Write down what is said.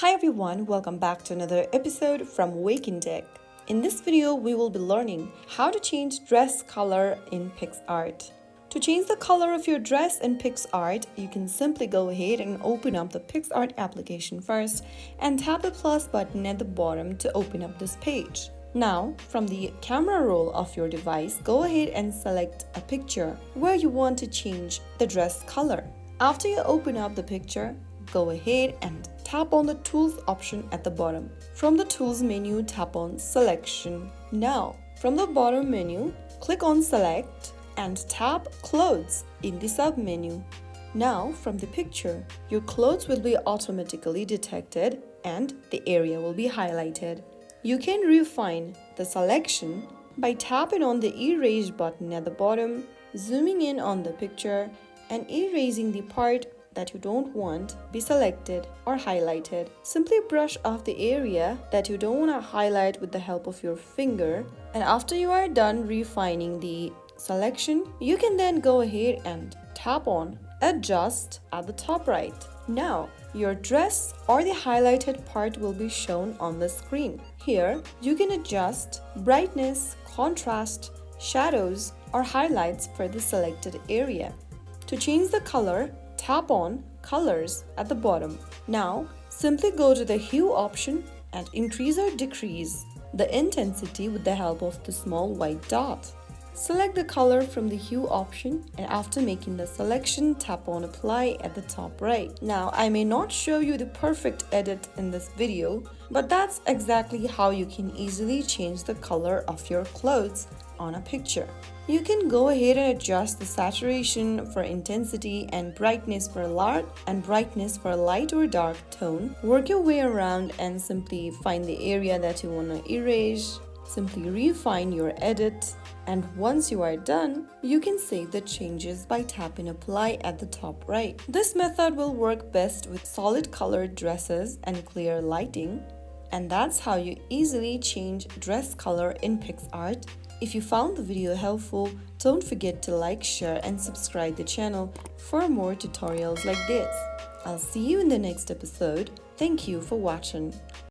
Hi everyone, welcome back to another episode from Wake&Tech. In this video, we will be learning how to change dress color in Picsart. To change the color of your dress in Picsart, you can simply go ahead and open up the Picsart application first and tap the plus button at the bottom to open up this page. Now, from the camera roll of your device, go ahead and select a picture where you want to change the dress color. After you open up the picture, go ahead and tap on the Tools option at the bottom. From the Tools menu, tap on Selection. Now, from the bottom menu, click on Select and tap Clothes in the sub-menu. Now, from the picture, your clothes will be automatically detected and the area will be highlighted. You can refine the selection by tapping on the Erase button at the bottom, zooming in on the picture, and erasing the part that you don't want be selected or highlighted. Simply brush off the area that you don't want to highlight with the help of your finger, and after you are done refining the selection, you can then go ahead and tap on Adjust at the top right. Now, your dress or the highlighted part will be shown on the screen. Here, you can adjust brightness, contrast, shadows, or highlights for the selected area. To change the color, tap on Colors at the bottom. Now, simply go to the Hue option and increase or decrease the intensity with the help of the small white dot. Select the color from the Hue option, and after making the selection, tap on Apply at the top right. Now, I may not show you the perfect edit in this video, but that's exactly how you can easily change the color of your clothes on a picture. You can go ahead and adjust the saturation for intensity and brightness for light or dark tone. Work your way around and simply find the area that you want to erase. Simply refine your edit, and once you are done, you can save the changes by tapping Apply at the top right. This method will work best with solid colored dresses and clear lighting, and that's how you easily change dress color in Picsart. If you found the video helpful, don't forget to like, share, and subscribe the channel for more tutorials like this. I'll see you in the next episode. Thank you for watching.